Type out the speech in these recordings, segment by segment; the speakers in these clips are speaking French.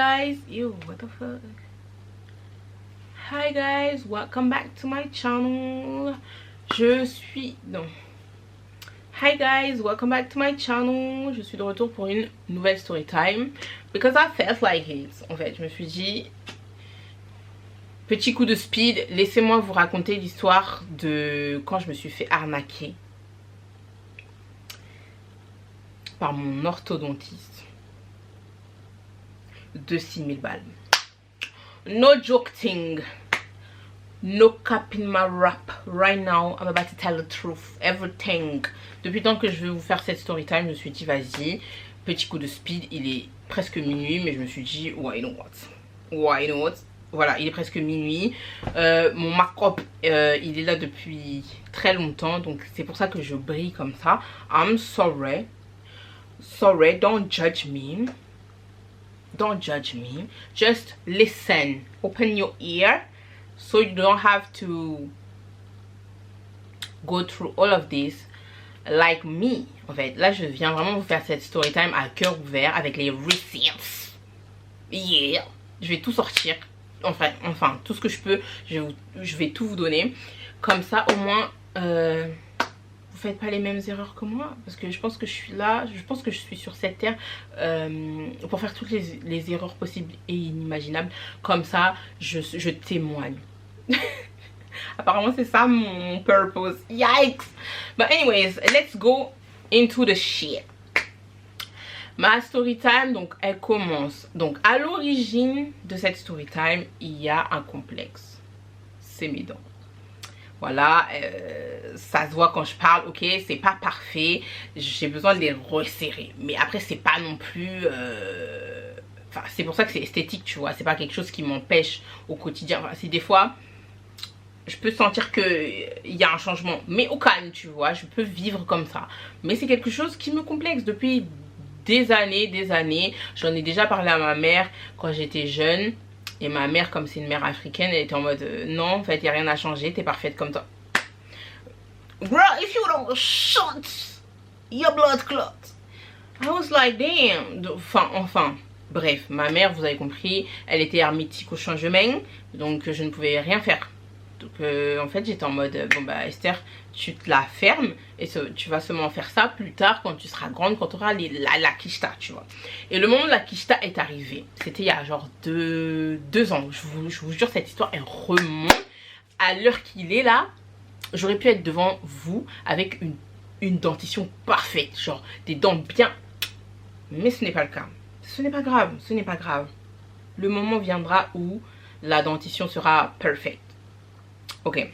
guys, ew, what the fuck. Hi guys, welcome back to my channel. Hi guys, welcome back to my channel. Je suis de retour pour une nouvelle story time because I felt like it. En fait, je me suis dit, petit coup de speed, laissez-moi vous raconter l'histoire de quand je me suis fait arnaquer par mon orthodontiste de 6000 balles. No joke thing. No cap in my rap. Right now, I'm about to tell the truth. Everything. Depuis le temps que je vais vous faire cette story time, je me suis dit, vas-y, petit coup de speed. Il est presque minuit, mais je me suis dit, why not? Why not? Voilà, il est presque minuit. Mon make-up, il est là depuis très longtemps. Donc, c'est pour ça que je brille comme ça. I'm sorry. Sorry, don't judge me. Don't judge me. Just listen. Open your ear. So you don't have to go through all of this like me. En fait, là, je viens vraiment vous faire cette story time à cœur ouvert avec les receipts. Yeah. Je vais tout sortir. Enfin, tout ce que je peux, je vais tout vous donner. Comme ça, au moins, vous faites pas les mêmes erreurs que moi. Parce que je pense que je suis là, je pense que je suis sur cette terre pour faire toutes les erreurs possibles et inimaginables. Comme ça, je témoigne. Apparemment, c'est ça mon purpose. Yikes! But anyways, let's go into the shit. Ma story time, donc, elle commence. Donc, à l'origine de cette story time, il y a un complexe. C'est mes dents. Voilà, ça se voit quand je parle, ok, c'est pas parfait, j'ai besoin de les resserrer. Mais après, c'est pas non plus... Enfin, c'est pour ça que c'est esthétique, tu vois, c'est pas quelque chose qui m'empêche au quotidien. Enfin, c'est des fois, je peux sentir qu'il y a un changement, mais au calme, tu vois, je peux vivre comme ça. Mais c'est quelque chose qui me complexe depuis des années. J'en ai déjà parlé à ma mère quand j'étais jeune. Et ma mère, comme c'est une mère africaine, elle était en mode non, en fait, il n'y a rien à changer, t'es parfaite comme toi. Girl, if you don't shut your blood clot. I was like, damn. Enfin, bref, ma mère, vous avez compris, elle était hermétique au changement, donc je ne pouvais rien faire. Donc en fait, j'étais en mode, bon bah Esther, tu te la fermes et tu vas seulement faire ça plus tard quand tu seras grande, quand tu auras la quicheta, tu vois. Et le moment où la quicheta est arrivée, c'était il y a genre deux ans. Je vous jure, cette histoire, elle remonte à l'heure qu'il est là. J'aurais pu être devant vous avec une dentition parfaite, genre des dents bien. Mais ce n'est pas le cas. Ce n'est pas grave, ce n'est pas grave. Le moment viendra où la dentition sera parfaite. Ok,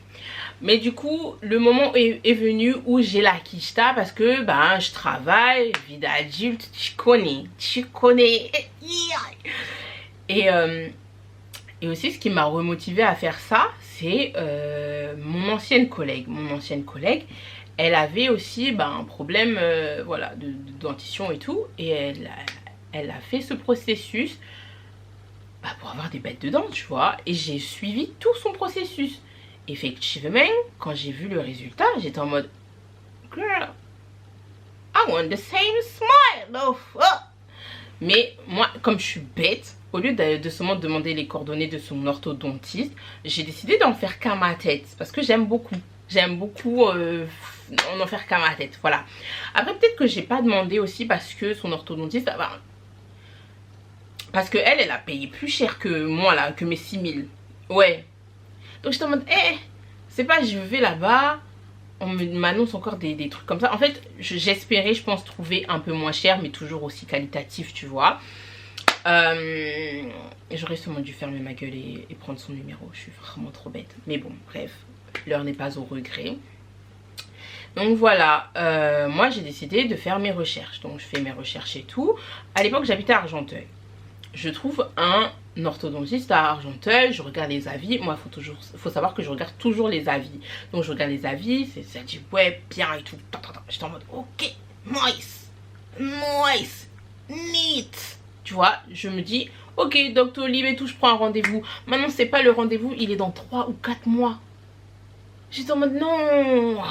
mais du coup le moment est venu où j'ai la quicheta parce que ben je travaille, vie d'adulte, tu connais. Et aussi ce qui m'a remotivée à faire ça, c'est mon ancienne collègue. Elle avait aussi ben, un problème voilà, de dentition et tout, et elle a fait ce processus bah, pour avoir des bêtes de dents, tu vois, et j'ai suivi tout son processus. Effectivement, quand j'ai vu le résultat, j'étais en mode girl, I want the same smile. Oh, oh. Mais moi, comme je suis bête, au lieu de seulement demander les coordonnées de son orthodontiste, j'ai décidé d'en faire qu'à ma tête. Parce que j'aime beaucoup en faire qu'à ma tête. Voilà. Après, peut-être que j'ai pas demandé aussi parce que son orthodontiste... Bah, parce que elle a payé plus cher que moi, là, que mes 6000. Ouais. Donc j'étais en mode, c'est pas je vais là-bas, on m'annonce encore des trucs comme ça. En fait, j'espérais, je pense, trouver un peu moins cher, mais toujours aussi qualitatif, tu vois. J'aurais sûrement dû fermer ma gueule et prendre son numéro. Je suis vraiment trop bête. Mais bon, bref, l'heure n'est pas au regret. Donc voilà, moi j'ai décidé de faire mes recherches. Donc je fais mes recherches et tout. À l'époque, j'habitais à Argenteuil. Je trouve un orthodontiste à Argenteuil, je regarde les avis. Moi, faut savoir que je regarde toujours les avis. Donc, je regarde les avis, ça dit ouais, bien et tout. J'étais en mode ok, nice, neat. Tu vois, je me dis ok, Docteur Lib et tout, je prends un rendez-vous. Maintenant, c'est pas le rendez-vous, il est dans 3 ou 4 mois. J'étais en mode non,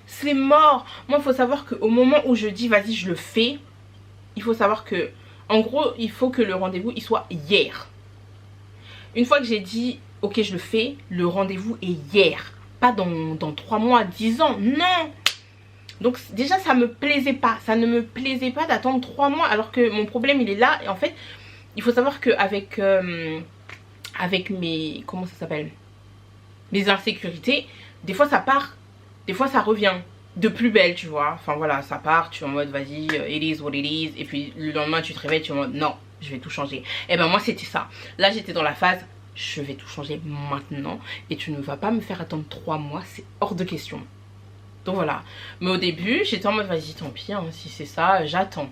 c'est mort. Moi, il faut savoir qu'au moment où je dis vas-y, je le fais. Il faut savoir que En gros, il faut que le rendez-vous il soit hier. Une fois que j'ai dit ok je le fais, le rendez-vous est hier. Pas dans 3 mois, 10 ans, non. Donc déjà ça me plaisait pas. Ça ne me plaisait pas d'attendre 3 mois alors que mon problème il est là. Et en fait, il faut savoir qu'avec avec mes... Comment ça s'appelle? Mes insécurités, des fois ça part, des fois ça revient de plus belle, tu vois. Enfin voilà, ça part, tu es en mode vas-y, it is what it is. Et puis le lendemain tu te réveilles, tu es en mode non, je vais tout changer. Et ben moi c'était ça. Là j'étais dans la phase, je vais tout changer maintenant. Et tu ne vas pas me faire attendre 3 mois, c'est hors de question. Donc voilà. Mais au début j'étais en mode vas-y tant pis, hein, si c'est ça, j'attends.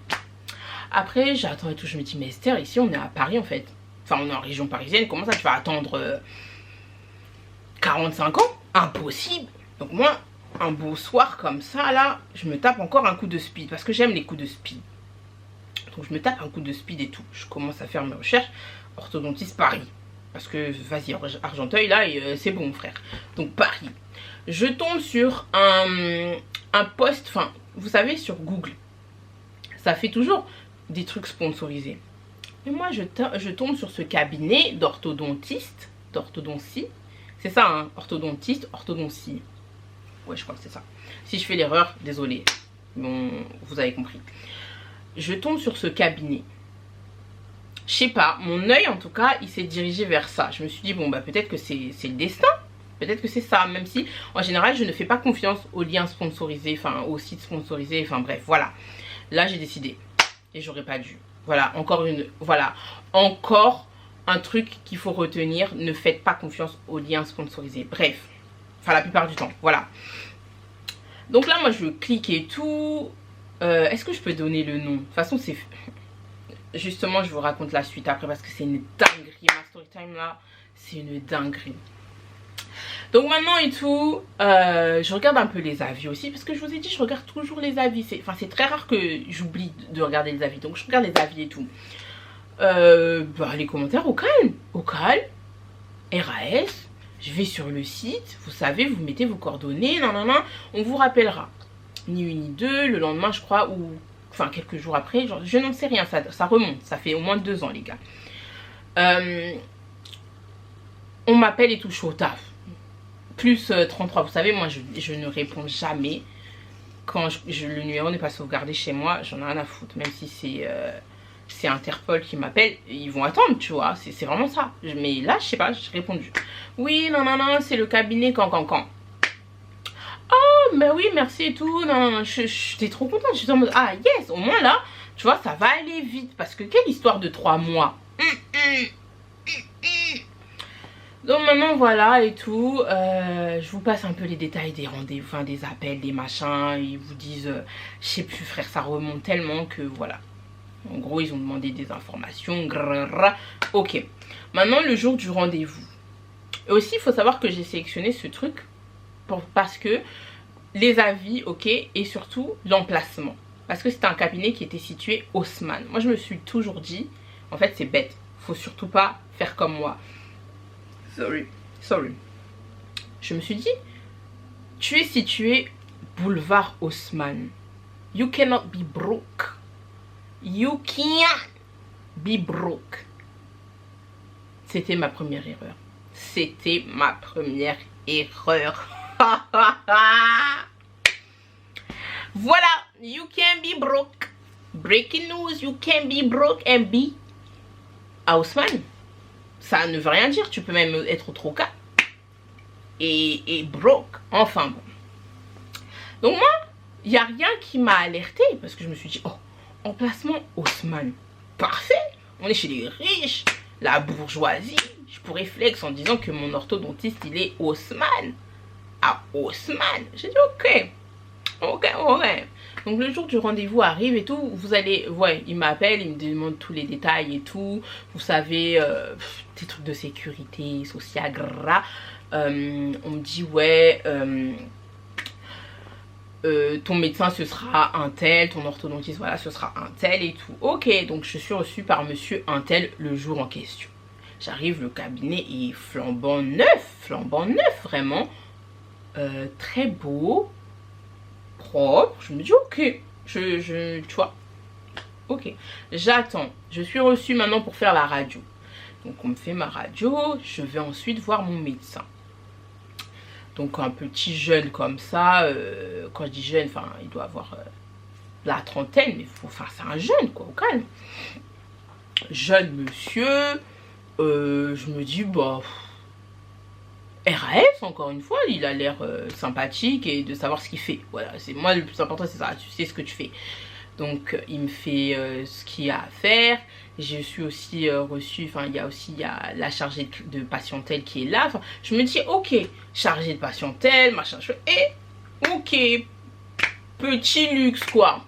Après j'attends et tout, je me dis mais Esther, ici on est à Paris en fait. Enfin on est en région parisienne, comment ça tu vas attendre 45 ans? Impossible. Donc moi, un beau soir comme ça là, je me tape encore un coup de speed parce que j'aime les coups de speed. Donc je me tape un coup de speed et tout. Je commence à faire mes recherches. Orthodontiste Paris. Parce que vas-y, Argenteuil là, c'est bon frère. Donc Paris. Je tombe sur un post, enfin vous savez sur Google. Ça fait toujours des trucs sponsorisés. Et moi je tombe sur ce cabinet d'orthodontiste, d'orthodontie. C'est ça, hein, orthodontiste, orthodontie. Ouais, je crois que c'est ça. Si je fais l'erreur, désolé. Bon, vous avez compris. Je tombe sur ce cabinet. Je sais pas, mon œil en tout cas, il s'est dirigé vers ça. Je me suis dit, bon, bah peut-être que c'est le destin. Peut-être que c'est ça. Même si, en général, je ne fais pas confiance aux liens sponsorisés, enfin, aux sites sponsorisés, enfin bref, voilà. Là, j'ai décidé. Et j'aurais pas dû. Voilà, encore une... Voilà, encore... un truc qu'il faut retenir, ne faites pas confiance aux liens sponsorisés. Bref, enfin la plupart du temps, voilà. Donc là, moi je clique et tout. Est-ce que je peux donner le nom? De toute façon, c'est... Justement, je vous raconte la suite après parce que c'est une dinguerie. Ma story time là, c'est une dinguerie. Donc maintenant et tout, je regarde un peu les avis aussi parce que je vous ai dit, je regarde toujours les avis. Enfin, c'est très rare que j'oublie de regarder les avis. Donc je regarde les avis et tout. Bah, les commentaires au calme, RAS, je vais sur le site, vous savez, vous mettez vos coordonnées, nanana, on vous rappellera. Ni une ni deux, le lendemain je crois, ou enfin quelques jours après, genre, je n'en sais rien, ça remonte, ça fait au moins 2 ans les gars. On m'appelle et tout, je suis au taf. Plus 33, vous savez, moi je ne réponds jamais. Quand le numéro n'est pas sauvegardé chez moi, j'en ai rien à foutre, même si c'est Interpol qui m'appelle, ils vont attendre, tu vois, c'est vraiment ça. Mais là, je sais pas, j'ai répondu. Oui, non, c'est le cabinet quand. Oh, mais oui, merci et tout. Non, j'étais trop contente. J'étais en mode, ah yes, au moins là, tu vois, ça va aller vite. Parce que quelle histoire de 3 mois. Donc maintenant, voilà et tout. Je vous passe un peu les détails des rendez-vous, enfin des appels, des machins. Ils vous disent, je sais plus frère, ça remonte tellement que voilà. En gros, ils ont demandé des informations. Ok. Maintenant, le jour du rendez-vous. Et aussi, il faut savoir que j'ai sélectionné ce truc parce que les avis, ok, et surtout l'emplacement. Parce que c'était un cabinet qui était situé Haussmann. Moi, je me suis toujours dit, en fait, c'est bête. Faut surtout pas faire comme moi. Sorry. Je me suis dit, tu es situé boulevard Haussmann. You cannot be broke. You can't be broke. C'était ma première erreur. C'était ma première erreur. Voilà. You can't be broke. Breaking news. You can't be broke and be à Haussmann. Ça ne veut rien dire. Tu peux même être trop cas. Et broke. Enfin bon. Donc moi, il n'y a rien qui m'a alerté. Parce que je me suis dit, oh, emplacement Haussmann. Parfait. On est chez les riches. La bourgeoisie. Je pourrais flex en disant que mon orthodontiste, il est Haussmann. À Haussmann. J'ai dit, ok. Donc le jour du rendez-vous arrive et tout. Vous allez, ouais, il m'appelle, il me demande tous les détails et tout. Vous savez, des trucs de sécurité sociale, gras. On me dit, ouais... ton médecin ce sera un tel, ton orthodontiste voilà ce sera un tel et tout. Ok, donc je suis reçue par monsieur un tel le jour en question. J'arrive, le cabinet est flambant neuf vraiment. Très beau, propre. Je me dis ok, tu vois, Ok, j'attends. Je suis reçue maintenant pour faire la radio. Donc on me fait ma radio, je vais ensuite voir mon médecin. Donc un petit jeune comme ça, quand je dis jeune, enfin il doit avoir la trentaine, mais enfin c'est un jeune quoi, au calme. Jeune monsieur, je me dis bah RAF encore une fois, il a l'air sympathique et de savoir ce qu'il fait. Voilà, c'est moi le plus important c'est ça, tu sais ce que tu fais. Donc il me fait ce qu'il y a à faire. Je suis aussi reçue, enfin il y a la chargée de patientèle qui est là. Enfin, je me dis ok, chargée de patientèle, machin, et ok, petit luxe quoi.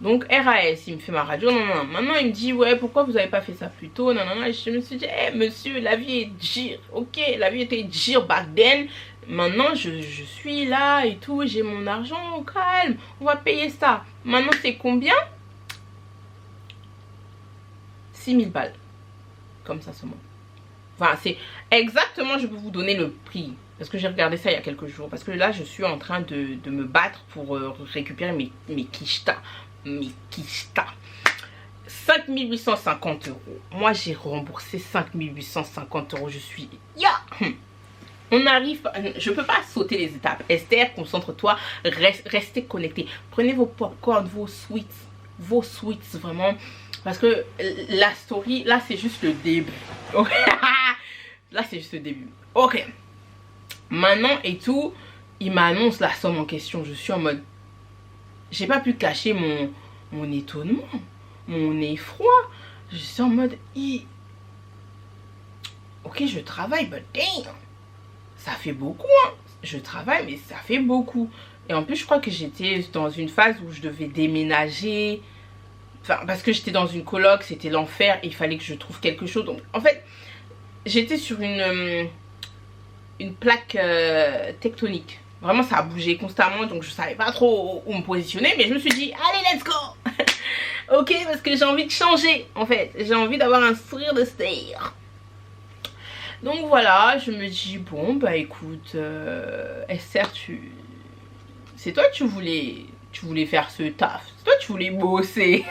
Donc RAS, il me fait ma radio, non. Maintenant il me dit ouais pourquoi vous avez pas fait ça plus tôt, non. Je me suis dit monsieur, la vie est gire, ok, la vie était gire back then. Maintenant je suis là et tout, j'ai mon argent, au calme, on va payer ça. Maintenant c'est combien? 6000 balles. Comme ça seulement. Enfin c'est exactement, je peux vous donner le prix. Parce que j'ai regardé ça il y a quelques jours. Parce que là je suis en train de me battre pour récupérer mes quichetas. Mes quichetas. 5850 €. Moi j'ai remboursé 5850 €. Je suis... On arrive, je peux pas sauter les étapes. Esther, concentre-toi, restez connecté. Prenez vos popcorn, vos sweets vraiment. Parce que la story, là c'est juste le début. Là c'est juste le début. Ok. Maintenant et tout, il m'annonce la somme en question. Je suis en mode... J'ai pas pu cacher mon étonnement, mon effroi. Je suis en mode... Ok, je travaille, but damn. Ça fait beaucoup, hein. Je travaille, mais ça fait beaucoup. Et en plus, je crois que j'étais dans une phase où je devais déménager. Enfin, parce que j'étais dans une coloc, c'était l'enfer. Et il fallait que je trouve quelque chose. Donc, en fait, j'étais sur une plaque tectonique. Vraiment, ça a bougé constamment. Donc, je savais pas trop où me positionner. Mais je me suis dit, allez, let's go. Ok, parce que j'ai envie de changer, en fait. J'ai envie d'avoir un sourire de star. Donc voilà, je me dis bon bah écoute Esther, c'est toi tu voulais faire ce taf, c'est toi tu voulais bosser.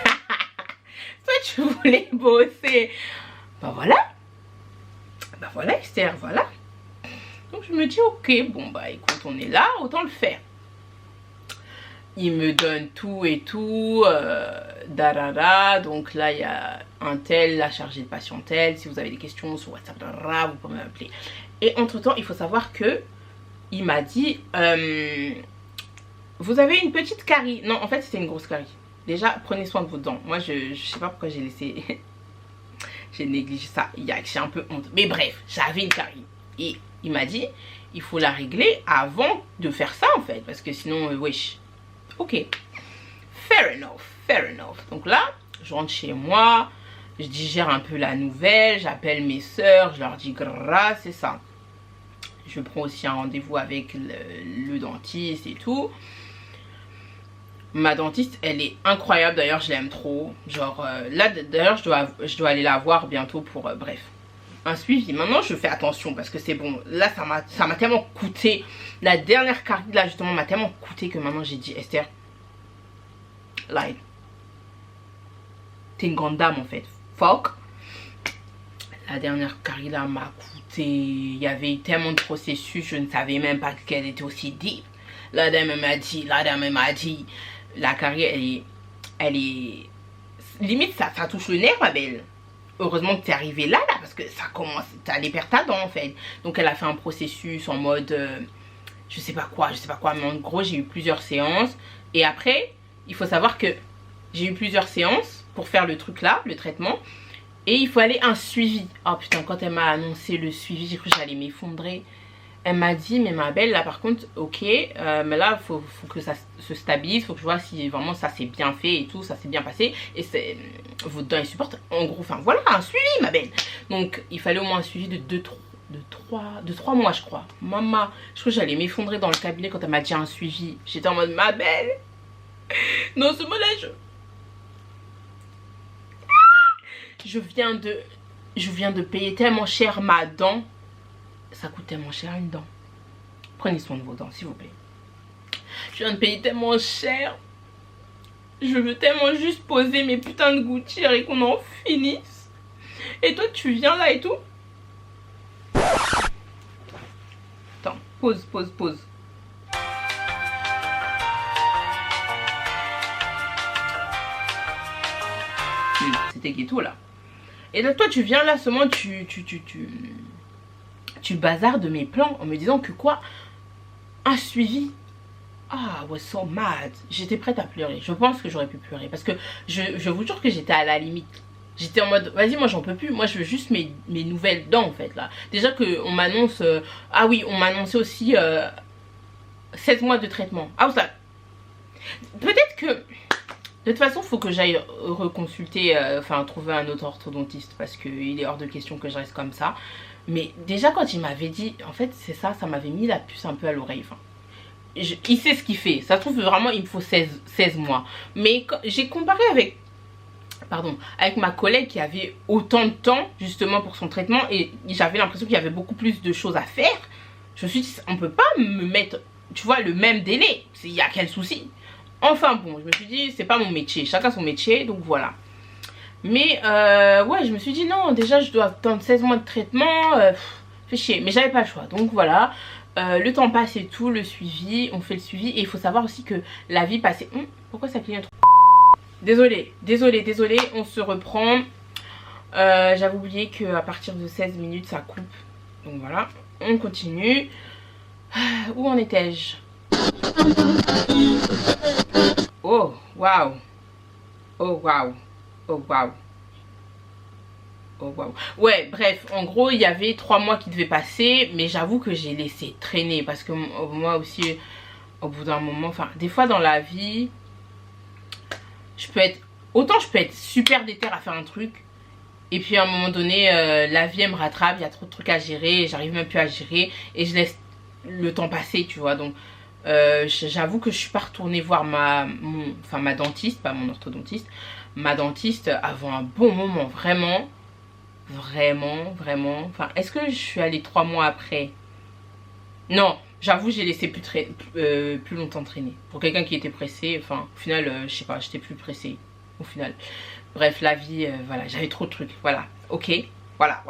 Toi tu voulais bosser. Bah voilà Esther, voilà. Donc je me dis ok, bon bah écoute, on est là, autant le faire. Il me donne tout et tout, donc là il y a un tel, la chargée de patientèle, si vous avez des questions sur WhatsApp, vous pouvez m'appeler. Et entre temps il faut savoir que il m'a dit vous avez une petite carie. Non en fait c'était une grosse carie. Déjà prenez soin de vos dents. Moi je sais pas pourquoi j'ai laissé j'ai négligé ça, j'ai un peu honte, mais bref j'avais une carie. Et il m'a dit il faut la régler avant de faire ça en fait, parce que sinon wesh. Ok, fair enough. Donc là, je rentre chez moi, je digère un peu la nouvelle, j'appelle mes soeurs, je leur dis grâce, c'est ça. Je prends aussi un rendez-vous avec le dentiste et tout. Ma dentiste, elle est incroyable, d'ailleurs je l'aime trop. Genre, là d'ailleurs je dois aller la voir bientôt pour, bref, un suivi. Maintenant je fais attention parce que c'est bon. Là ça m'a tellement coûté. La dernière carie là justement m'a tellement coûté que maintenant j'ai dit Esther, like, t'es une grande dame en fait. Fuck. La dernière carie là m'a coûté. Il y avait tellement de processus, je ne savais même pas qu'elle était aussi deep. La dame m'a dit, la carie elle est limite ça touche le nerf ma belle. Heureusement que t'es arrivé là parce que ça commence, t'allais perdre ta dent en fait. Donc elle a fait un processus en mode je sais pas quoi, mais en gros j'ai eu plusieurs séances. Et après il faut savoir que j'ai eu plusieurs séances pour faire le truc là, le traitement. Et il faut aller un suivi. Oh putain, quand elle m'a annoncé le suivi, j'ai cru que j'allais m'effondrer. Elle m'a dit, mais ma belle, là par contre, ok, mais là, faut que ça se stabilise, faut que je vois si vraiment ça s'est bien fait et tout, ça s'est bien passé. Et vos dents, elles supportent. En gros, enfin voilà, un suivi, ma belle. Donc, il fallait au moins un suivi de 3 mois, je crois. Maman, je crois que j'allais m'effondrer dans le cabinet quand elle m'a dit un suivi. J'étais en mode, ma belle, non, ce mot-là, je viens de payer tellement cher ma dent. Ça coûte tellement cher une dent. Prenez soin de vos dents s'il vous plaît. Je viens de payer tellement cher. Je veux tellement juste poser mes putains de gouttières et qu'on en finisse. Et toi, tu viens là et tout. Attends, pause. C'était ghetto là. Et là, toi, tu viens là seulement, tu bazardes de mes plans en me disant que quoi? Un suivi? Ah, I was so mad. J'étais prête à pleurer. Je pense que j'aurais pu pleurer. Parce que je vous jure que j'étais à la limite. J'étais en mode, vas-y, moi j'en peux plus. Moi je veux juste mes nouvelles dents en fait là. Déjà qu'on m'annonce, ah oui, on m'a annoncé aussi 7 mois de traitement. Ah, ça. Peut-être que, de toute façon, il faut que j'aille reconsulter, enfin trouver un autre orthodontiste. Parce qu'il est hors de question que je reste comme ça. Mais déjà quand il m'avait dit, en fait c'est ça, ça m'avait mis la puce un peu à l'oreille. Enfin, il sait ce qu'il fait. Ça se trouve vraiment il me faut 16 mois. Mais j'ai comparé avec ma collègue qui avait autant de temps justement pour son traitement. Et j'avais l'impression qu'il y avait beaucoup plus de choses à faire. Je me suis dit, on peut pas me mettre, tu vois, le même délai. Il y a quel souci? Enfin bon, je me suis dit, c'est pas mon métier. Chacun son métier, donc voilà. Mais ouais, je me suis dit, non, déjà je dois attendre 16 mois de traitement. Fait chier. Mais j'avais pas le choix. Donc voilà. Le temps passe et tout, le suivi, on fait le suivi. Et il faut savoir aussi que la vie passée... pourquoi ça clignote? Désolée, on se reprend. J'avais oublié qu'à partir de 16 minutes ça coupe. Donc voilà, on continue. Où en étais-je? Oh, waouh. Oh, waouh. Oh, waouh. Oh, wow. Ouais, bref, en gros il y avait 3 mois qui devaient passer, mais j'avoue que j'ai laissé traîner parce que moi aussi au bout d'un moment, enfin des fois dans la vie je peux être super déter à faire un truc et puis à un moment donné la vie elle me rattrape, il y a trop de trucs à gérer, j'arrive même plus à gérer et je laisse le temps passer, tu vois. Donc j'avoue que je suis pas retournée voir ma dentiste, pas mon orthodontiste, ma dentiste avant un bon moment, vraiment. Enfin, est-ce que je suis allée 3 mois après? Non, j'avoue, j'ai laissé plus longtemps traîner. Pour quelqu'un qui était pressé, enfin, au final, je sais pas, j'étais plus pressée. Au final. Bref, la vie, voilà, j'avais trop de trucs. Voilà, ok, voilà.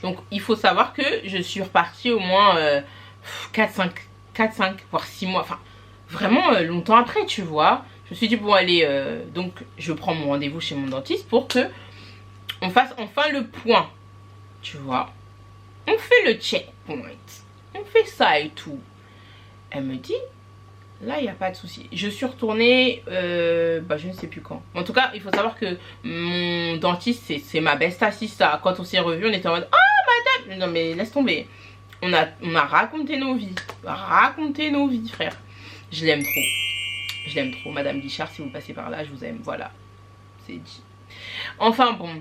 Donc, il faut savoir que je suis repartie au moins 4, 5, voire 6 mois. Enfin, vraiment longtemps après, tu vois. Je me suis dit, bon, allez, donc, je prends mon rendez-vous chez mon dentiste pour que on fasse enfin le point, tu vois. On fait le checkpoint, on fait ça et tout. Elle me dit, là il n'y a pas de souci. Je suis retournée, je ne sais plus quand. En tout cas, il faut savoir que mon dentiste, c'est ma best assista. Quand on s'est revu, on était en mode, ah madame, non mais laisse tomber. On a raconté nos vies, frère. Je l'aime trop, madame Guichard. Si vous passez par là, je vous aime, voilà, c'est dit. Enfin bon.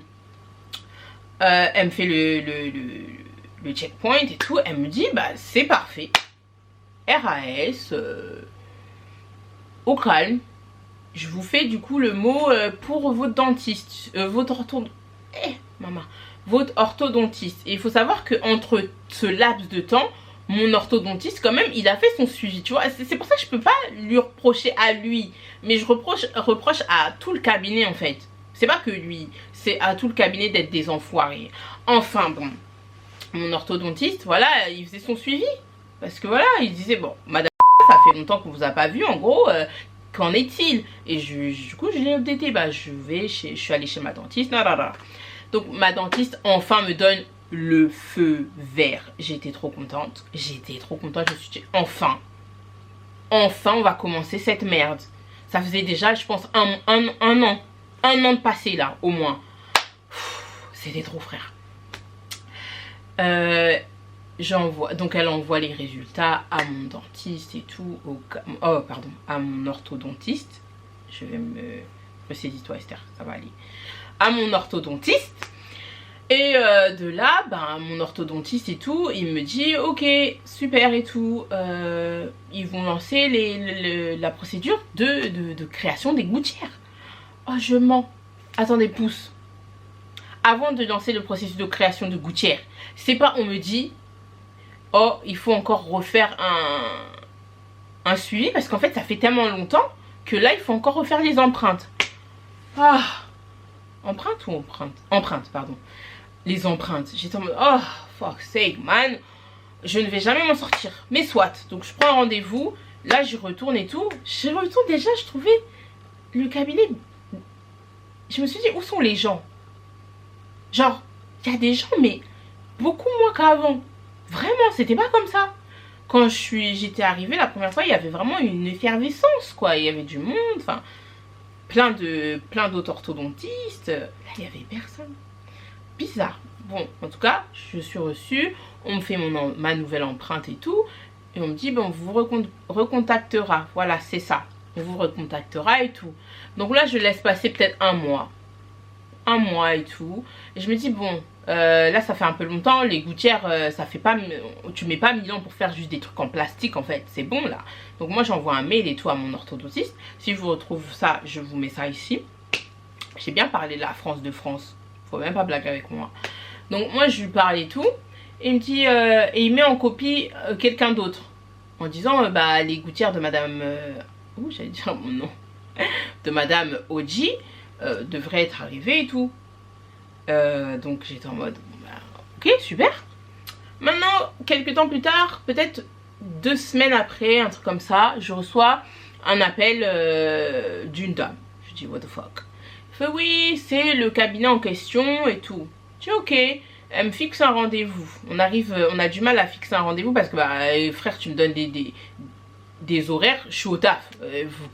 Elle me fait le checkpoint et tout. Elle me dit, bah c'est parfait. RAS, au calme. Je vous fais du coup le mot pour votre dentiste. Votre orthodontiste. Et il faut savoir que entre ce laps de temps, mon orthodontiste quand même, il a fait son suivi. Tu vois, c'est pour ça que je peux pas lui reprocher à lui. Mais je reproche à tout le cabinet en fait. C'est pas que lui, c'est à tout le cabinet d'être des enfoirés. Enfin bon, mon orthodontiste, voilà, il faisait son suivi. Parce que voilà, il disait, bon, madame, ça fait longtemps qu'on vous a pas vu, en gros, qu'en est-il? Et du coup, je l'ai updaté, bah je suis allée chez ma dentiste, Donc ma dentiste, enfin, me donne le feu vert. J'étais trop contente, je me suis dit, enfin, on va commencer cette merde. Ça faisait déjà, je pense, un an de passé là, au moins. C'était trop, frère. Donc elle envoie les résultats à mon dentiste et tout. À mon orthodontiste. Je vais me saisis-toi, Esther, ça va aller. À mon orthodontiste. Et de là, mon orthodontiste et tout, il me dit, ok, super et tout. Ils vont lancer la procédure de création des gouttières. Oh, je mens. Attendez, pouce. Avant de lancer le processus de création de gouttières, c'est pas on me dit, oh, il faut encore refaire un suivi, parce qu'en fait, ça fait tellement longtemps que là, il faut encore refaire les empreintes. Ah, empreinte ou empreinte? Empreinte, pardon. Les empreintes. J'étais en mode, oh, fuck sake, man. Je ne vais jamais m'en sortir. Mais soit. Donc, je prends un rendez-vous. Là, j'y retourne et tout. J'y retourne déjà, je trouvais le cabinet. Je me suis dit, où sont les gens? Genre, il y a des gens, mais beaucoup moins qu'avant. Vraiment, c'était pas comme ça. Quand j'étais arrivée la première fois, il y avait vraiment une effervescence, quoi. Il y avait du monde, enfin, plein d'autres orthodontistes. Là, il y avait personne. Bizarre. Bon, en tout cas, je suis reçue. On me fait ma nouvelle empreinte et tout. Et on me dit, bon, on vous recontactera. Voilà, c'est ça. On vous recontactera et tout. Donc là, je laisse passer peut-être un mois. Un mois et tout. Et je me dis, bon, là, ça fait un peu longtemps. Les gouttières, ça fait pas... Tu mets pas 1000 ans pour faire juste des trucs en plastique, en fait. C'est bon, là. Donc moi, j'envoie un mail et tout à mon orthodontiste. Si je vous retrouve ça, je vous mets ça ici. J'ai bien parlé de la France de France. Faut même pas blaguer avec moi. Donc moi, je lui parle et tout. Et il me dit... et il met en copie quelqu'un d'autre. En disant, bah, les gouttières de madame... Ouh, j'allais dire mon nom. De madame Oji devraient être arrivées et tout. Donc j'étais en mode, bah, ok, super. Maintenant, quelques temps plus tard, peut-être 2 semaines après, un truc comme ça, je reçois un appel d'une dame. Je dis, what the fuck. Elle fait, oui, c'est le cabinet en question et tout. Je dis, ok. Elle me fixe un rendez-vous. On a du mal à fixer un rendez-vous parce que, bah, frère, tu me donnes des horaires, je suis au taf.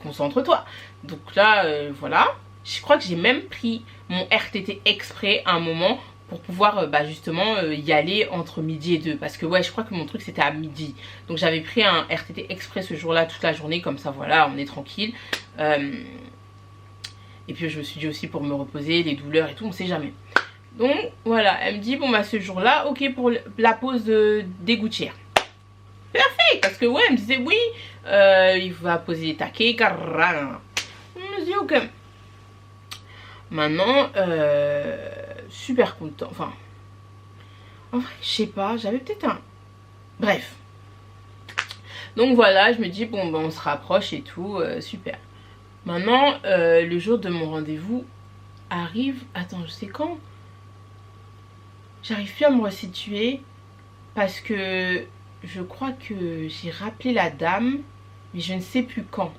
Concentre-toi. Donc là, voilà. Je crois que j'ai même pris mon RTT exprès à un moment pour pouvoir bah, justement y aller entre midi et 2. Parce que ouais, je crois que mon truc c'était à midi. Donc j'avais pris un RTT exprès ce jour-là toute la journée. Comme ça, voilà, on est tranquille. Et puis je me suis dit aussi pour me reposer, les douleurs et tout, on sait jamais. Donc voilà, elle me dit, bon bah ce jour-là, ok pour la pose des gouttières. Parfait, parce que ouais, elle me disait, oui, il va poser les taquets, carrara. Je me dis, ok. Maintenant, super content. Enfin, en vrai, je sais pas, j'avais peut-être un... Bref. Donc voilà, je me dis, bon, ben, on se rapproche et tout, super. Maintenant, le jour de mon rendez-vous arrive... Attends, je sais quand? J'arrive plus à me resituer parce que je crois que j'ai rappelé la dame, mais je ne sais plus quand.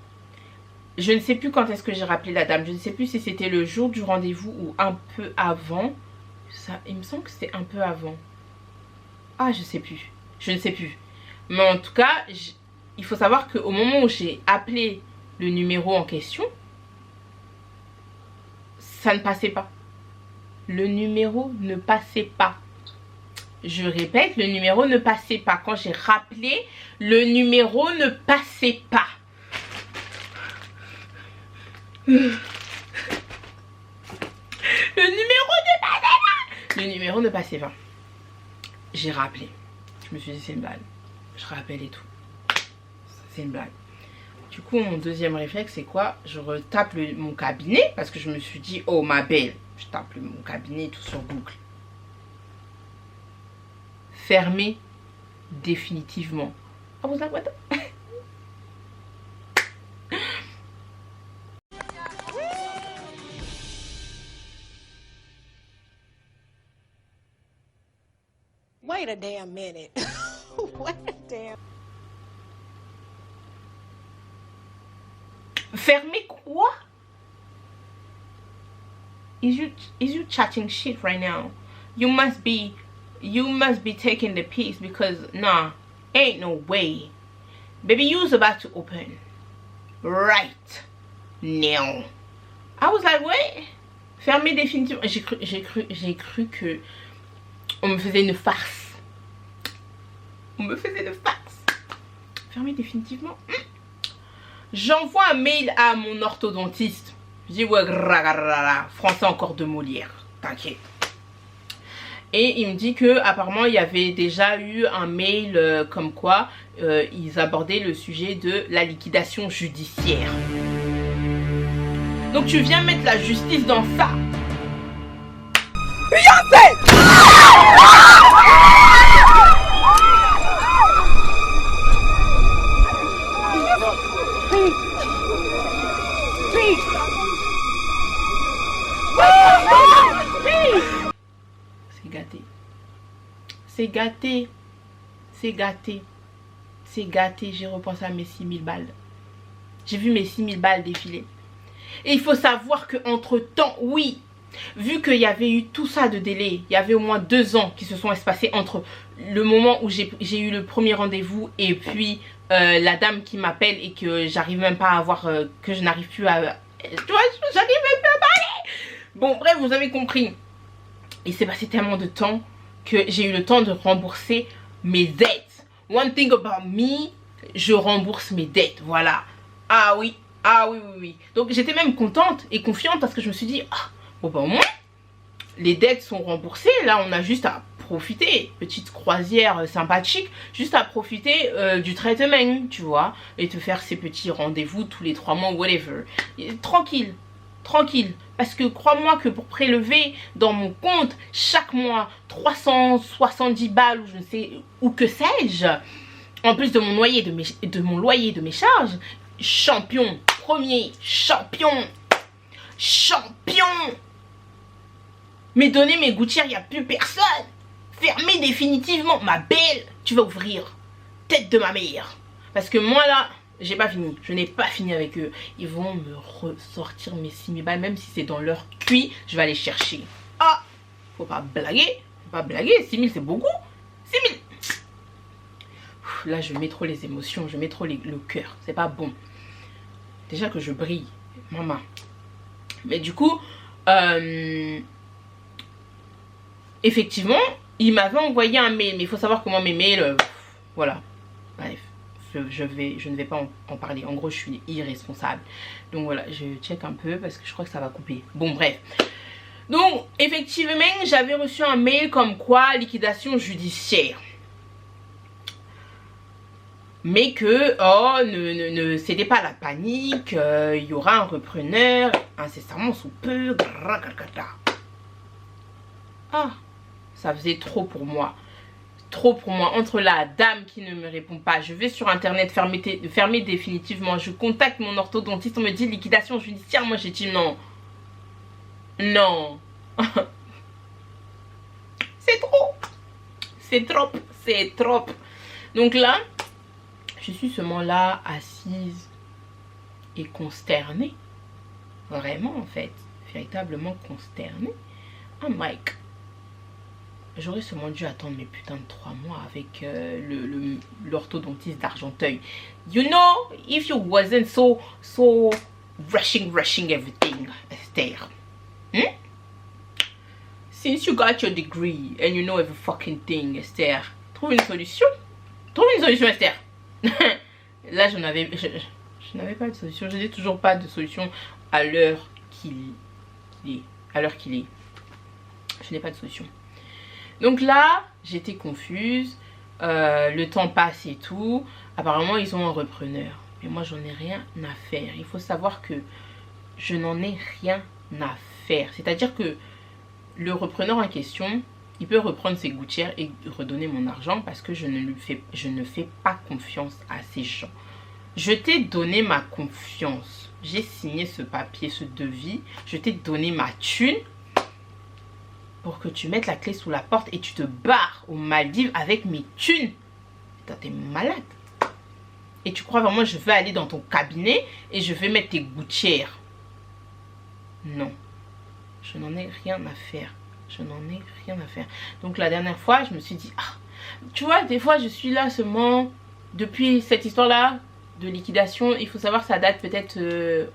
Je ne sais plus quand est-ce que j'ai rappelé la dame. Je ne sais plus si c'était le jour du rendez-vous ou un peu avant. Ça, il me semble que c'était un peu avant. Ah, je sais plus. Je ne sais plus. Mais en tout cas, il faut savoir qu'au moment où j'ai appelé le numéro en question, ça ne passait pas. Le numéro ne passait pas. Je répète, le numéro ne passait pas. Quand j'ai rappelé, le numéro ne passait pas. Le numéro ne passait pas. J'ai rappelé. Je me suis dit c'est une blague. Je rappelle et tout. C'est une blague. Du coup mon deuxième réflexe c'est quoi? Je retape mon cabinet parce que je me suis dit oh ma belle. Je tape mon cabinet et tout sur Google. Fermé définitivement. I was like what the... Wait a damn minute. Wait a damn... Fermé quoi? Is you chatting shit right now? You must be taking the piece because nah, ain't no way. Baby, you was about to open right now. I was like, what? Fermé définitivement. J'ai cru que on me faisait une farce. On me faisait une farce. Fermé définitivement. J'envoie un mail à mon orthodontiste. Je dis ouais, français encore de Molière. T'inquiète. Et il me dit que apparemment il y avait déjà eu un mail comme quoi ils abordaient le sujet de la liquidation judiciaire. Donc tu viens mettre la justice dans ça. Beyoncé! C'est gâté. C'est gâté. C'est gâté. C'est gâté. J'ai repensé à mes 6000 balles. J'ai vu mes 6000 balles défiler. Et il faut savoir qu'entre temps, oui, vu qu'il y avait eu tout ça de délai, il y avait au moins 2 ans qui se sont espacés entre le moment où j'ai eu le premier rendez-vous et puis la dame qui m'appelle et que j'arrive même pas à avoir, que je n'arrive plus à... Tu vois, j'arrive même plus à parler. Bon, bref, vous avez compris. Il s'est passé tellement de temps que j'ai eu le temps de rembourser mes dettes. One thing about me, je rembourse mes dettes, voilà. Ah oui, ah oui, oui, oui. Donc j'étais même contente et confiante parce que je me suis dit, ah, bon ben au moins, les dettes sont remboursées. Là, on a juste à profiter. Petite croisière sympathique, juste à profiter du traitement, tu vois. Et te faire ces petits rendez-vous tous les 3 mois, whatever. Et tranquille, tranquille. Parce que crois-moi que pour prélever dans mon compte chaque mois 370 balles ou je ne sais, ou que sais-je, en plus de mon loyer, de mes charges, champion, premier, champion, champion. Mais donner mes gouttières, il n'y a plus personne. Fermez définitivement. Ma belle, tu vas ouvrir. Tête de ma mère. Parce que moi là, j'ai pas fini. Je n'ai pas fini avec eux. Ils vont me ressortir mes 6000 balles. Même si c'est dans leur cuit, je vais aller chercher. Ah, faut pas blaguer. Faut pas blaguer. 6000 c'est beaucoup. 6000. Là je mets trop les émotions. Je mets trop le cœur. C'est pas bon. Déjà que je brille. Maman. Mais du coup... effectivement, il m'avait envoyé un mail. Mais il faut savoir comment mes mails... voilà. Bref. Je ne vais pas en parler. En gros, je suis irresponsable. Donc voilà, je check un peu parce que je crois que ça va couper. Bon, bref. Donc, effectivement, j'avais reçu un mail comme quoi liquidation judiciaire. Mais que, oh, ne cédez pas à la panique. Il y aura un repreneur incessamment sous peu. Ah, ça faisait trop pour moi. Trop pour moi. Entre la dame qui ne me répond pas, je vais sur internet fermer définitivement, je contacte mon orthodontiste, on me dit liquidation judiciaire, moi j'ai dit non. Non. C'est trop. C'est trop. C'est trop. Donc là, je suis seulement là, assise et consternée. Vraiment en fait. Véritablement consternée. Oh Mike. J'aurais seulement dû attendre mes putains de 3 mois avec l'orthodontiste d'Argenteuil. You know, if you wasn't so rushing everything, Esther. Since you got your degree and you know every fucking thing, Esther, trouve une solution. Trouve une solution, Esther. Là, je n'avais pas de solution. Je n'ai toujours pas de solution à l'heure qu'il est. À l'heure qu'il est. Je n'ai pas de solution. Donc là, j'étais confuse. Le temps passe et tout. Apparemment, ils ont un repreneur. Mais moi, j'en ai rien à faire. Il faut savoir que je n'en ai rien à faire. C'est-à-dire que le repreneur en question, il peut reprendre ses gouttières et redonner mon argent parce que je ne fais pas confiance à ces gens. Je t'ai donné ma confiance. J'ai signé ce papier, ce devis. Je t'ai donné ma thune pour que tu mettes la clé sous la porte et tu te barres aux Maldives avec mes thunes. T'es malade. Et tu crois vraiment que je vais aller dans ton cabinet et je vais mettre tes gouttières? Non. Je n'en ai rien à faire. Je n'en ai rien à faire. Donc la dernière fois, je me suis dit, ah, tu vois, des fois je suis là seulement depuis cette histoire-là de liquidation. Il faut savoir, ça date peut-être,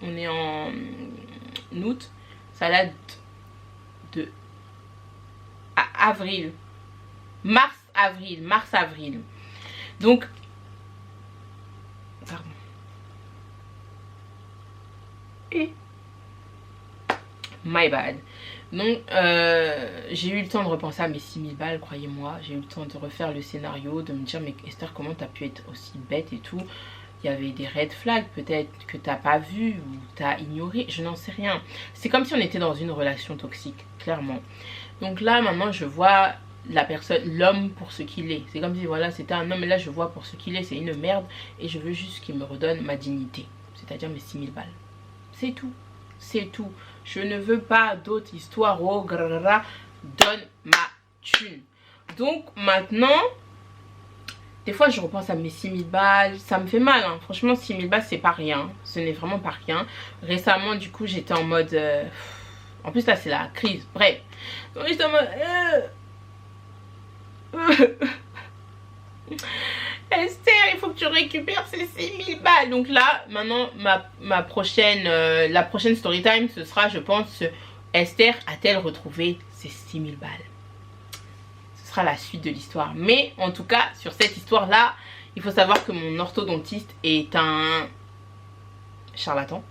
on est en août, ça date de avril, mars, avril. Donc, pardon. Et my bad. Donc, j'ai eu le temps de repenser à mes 6000 balles, croyez-moi. J'ai eu le temps de refaire le scénario, de me dire, mais Esther, comment t'as pu être aussi bête et tout? Il y avait des red flags peut-être que t'as pas vu ou t'as ignoré, je n'en sais rien. C'est comme si on était dans une relation toxique, clairement. Donc là, maintenant, je vois la personne, l'homme pour ce qu'il est. C'est comme si, voilà, c'était un homme, et là, je vois pour ce qu'il est, c'est une merde. Et je veux juste qu'il me redonne ma dignité, c'est-à-dire mes 6000 balles. C'est tout, c'est tout. Je ne veux pas d'autres histoires. Oh, grrra. Donne ma thunes. Donc maintenant, des fois je repense à mes 6000 balles, ça me fait mal, hein. Franchement 6000 balles c'est pas rien, ce n'est vraiment pas rien. Récemment du coup j'étais en mode, en plus là c'est la crise, bref. Donc j'étais en mode, Esther, il faut que tu récupères ces 6000 balles. Donc là, maintenant, la prochaine story time, ce sera, je pense, Esther a-t-elle retrouvé ses 6000 balles? Ce sera la suite de l'histoire. Mais en tout cas, sur cette histoire-là, il faut savoir que mon orthodontiste est un charlatan.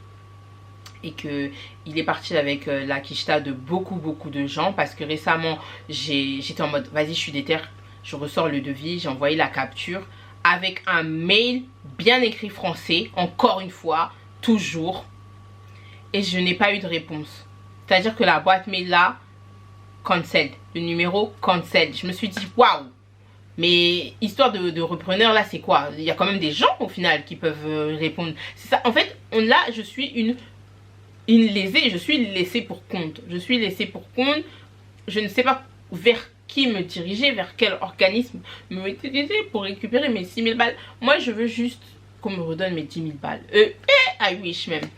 Et que il est parti avec la quicheta de beaucoup de gens. Parce que récemment, j'étais en mode, vas-y, je suis déter. Je ressors le devis, j'ai envoyé la capture avec un mail bien écrit français, encore une fois, toujours. Et je n'ai pas eu de réponse. C'est-à-dire que la boîte mail là, cancelled. Le numéro cancelled. Je me suis dit, waouh! Mais histoire de repreneur là, c'est quoi? Il y a quand même des gens au final qui peuvent répondre. C'est ça. En fait, là, je suis une lésée. Je suis laissée pour compte. Je suis laissée pour compte. Je ne sais pas vers qui me diriger, vers quel organisme me diriger pour récupérer mes 6000 balles. Moi, je veux juste qu'on me redonne mes 10 000 balles. I wish même.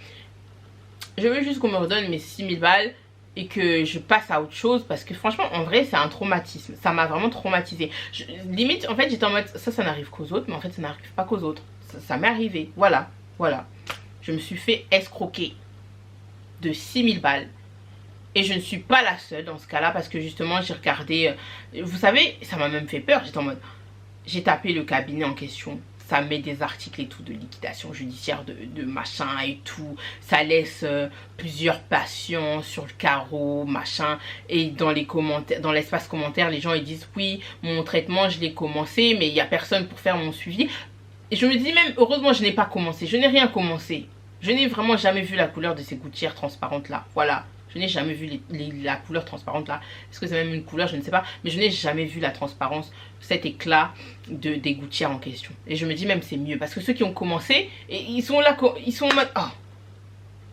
Je veux juste qu'on me redonne mes 6000 balles et que je passe à autre chose parce que franchement, en vrai, c'est un traumatisme. Ça m'a vraiment traumatisé. Limite, en fait, j'étais en mode, ça n'arrive qu'aux autres, mais en fait, ça n'arrive pas qu'aux autres. Ça m'est arrivé. Voilà. Je me suis fait escroquer de 6000 balles. Et je ne suis pas la seule dans ce cas-là parce que justement j'ai regardé, vous savez, ça m'a même fait peur. J'étais en mode, j'ai tapé le cabinet en question, ça met des articles et tout de liquidation judiciaire, de machin et tout. Ça laisse plusieurs patients sur le carreau, machin. Et dans les commentaires, dans l'espace commentaire, les gens ils disent oui, mon traitement je l'ai commencé, mais il n'y a personne pour faire mon suivi. Et je me dis même, heureusement je n'ai pas commencé, je n'ai rien commencé. Je n'ai vraiment jamais vu la couleur de ces gouttières transparentes là, voilà. Je n'ai jamais vu la couleur transparente là. Est-ce que c'est même une couleur? Je ne sais pas. Mais je n'ai jamais vu la transparence, cet éclat des gouttières en question. Et je me dis même c'est mieux. Parce que ceux qui ont commencé, et ils sont là, ils sont en mode, oh,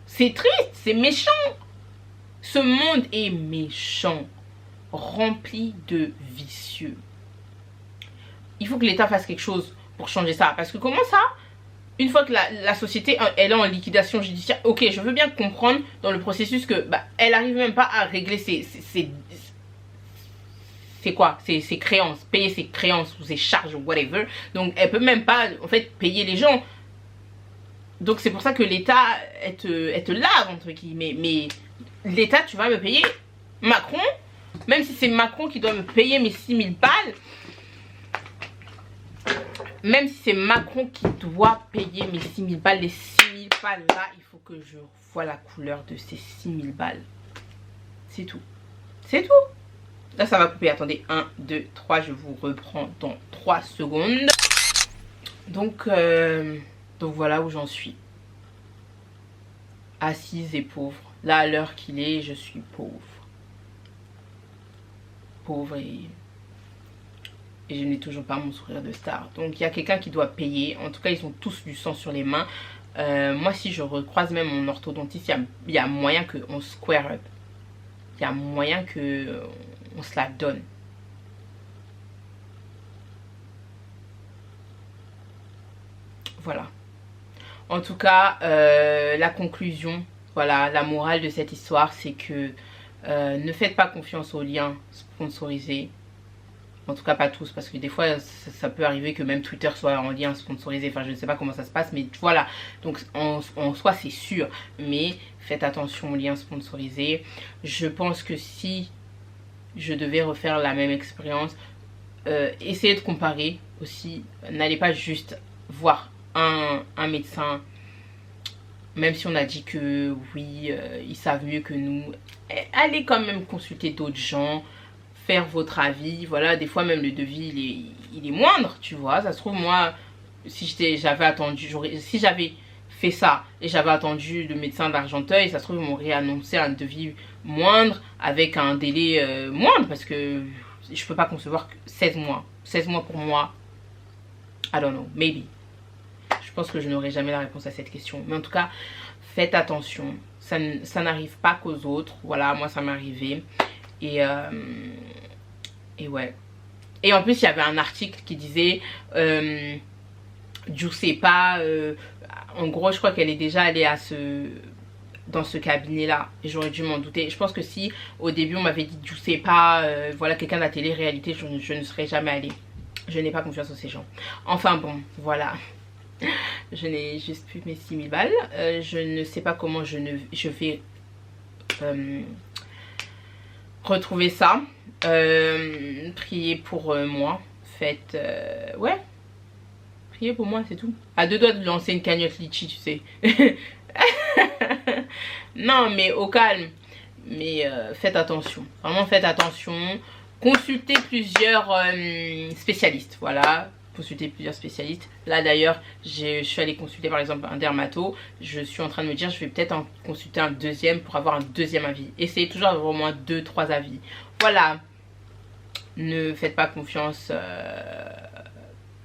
c'est triste, c'est méchant. Ce monde est méchant. Rempli de vicieux. Il faut que l'État fasse quelque chose pour changer ça. Parce que comment ça? Une fois que la société elle est en liquidation judiciaire, ok, je veux bien comprendre dans le processus que elle arrive même pas à régler ses créances, payer ses créances ou ses charges ou whatever. Donc elle peut même pas en fait payer les gens. Donc c'est pour ça que l'État elle te lave entre guillemets. Mais l'État, tu vas me payer Macron, même si c'est Macron qui doit me payer mes 6000 balles. Même si c'est Macron qui doit payer mes 6000 balles, les 6000 balles là, il faut que je vois la couleur de ces 6000 balles. C'est tout. C'est tout. Là, ça va couper. Attendez, 1, 2, 3. Je vous reprends dans 3 secondes. Donc voilà où j'en suis. Assise et pauvre. Là, à l'heure qu'il est, je suis pauvre. Pauvre et je n'ai toujours pas mon sourire de star. Donc il y a quelqu'un qui doit payer. En tout cas, ils ont tous du sang sur les mains. Moi, si je recroise même mon orthodontiste, il y a moyen qu'on square up. Il y a moyen qu'on se la donne. Voilà. En tout cas, la conclusion, voilà, la morale de cette histoire, c'est que ne faites pas confiance aux liens sponsorisés. En tout cas pas tous, parce que des fois ça peut arriver que même Twitter soit en lien sponsorisé. Enfin je ne sais pas comment ça se passe, mais voilà. Donc en soi c'est sûr, mais faites attention aux liens sponsorisés. Je pense que si je devais refaire la même expérience, essayez de comparer aussi. N'allez pas juste voir un médecin, même si on a dit que oui, ils savent mieux que nous. Allez quand même consulter d'autres gens, faire votre avis. Voilà, des fois même le devis il est moindre, tu vois. Ça se trouve, moi si j'avais attendu, si j'avais fait ça et j'avais attendu le médecin d'Argenteuil, ça se trouve ils m'auraient annoncé un devis moindre avec un délai moindre, parce que je peux pas concevoir que 16 mois pour moi, I don't know, maybe. Je pense que je n'aurai jamais la réponse à cette question, mais en tout cas faites attention, ça n'arrive pas qu'aux autres. Voilà, moi ça m'est arrivé. Et Et ouais. Et en plus, il y avait un article qui disait Juicy pas. En gros, je crois qu'elle est déjà allée dans ce cabinet là. Et j'aurais dû m'en douter. Je pense que si au début on m'avait dit Juicy pas, voilà quelqu'un de la télé-réalité, je ne serais jamais allée. Je n'ai pas confiance en ces gens. Enfin bon, voilà. Je n'ai juste plus mes 6000 balles. Je ne sais pas comment je vais retrouver ça. Priez pour moi. Faites ouais, priez pour moi, c'est tout. À 2 doigts de lancer une cagnotte litchi, tu sais. Non mais au calme. Mais faites attention, vraiment faites attention. Consultez plusieurs spécialistes. Voilà, consultez plusieurs spécialistes. Là d'ailleurs je suis allée consulter par exemple un dermato. Je suis en train de me dire je vais peut-être en consulter un deuxième pour avoir un deuxième avis. Essayez toujours d'avoir au moins 2-3 avis. Voilà, ne faites pas confiance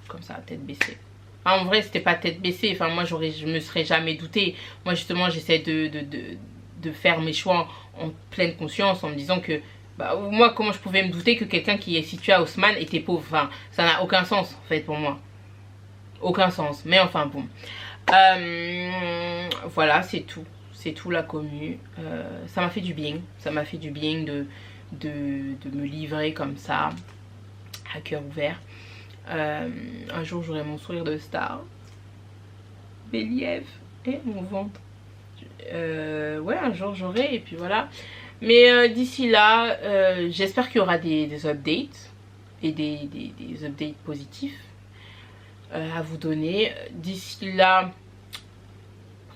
comme ça tête baissée. En vrai c'était pas tête baissée, enfin moi je me serais jamais douté. Moi justement j'essaie de faire mes choix en pleine conscience en me disant que bah, moi comment je pouvais me douter que quelqu'un qui est situé à Haussmann était pauvre. Enfin ça n'a aucun sens en fait pour moi, aucun sens. Mais enfin bon, voilà c'est tout la commu. Ça m'a fait du bien, ça m'a fait du bien de me livrer comme ça à cœur ouvert. Un jour j'aurai mon sourire de star, Béliève et mon ventre. Ouais, un jour j'aurai, et puis voilà. Mais d'ici là, j'espère qu'il y aura des updates et des updates positifs à vous donner. D'ici là,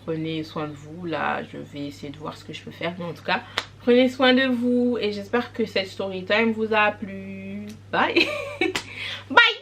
prenez soin de vous. Là, je vais essayer de voir ce que je peux faire. Mais en tout cas, prenez soin de vous et j'espère que cette story time vous a plu. Bye. Bye.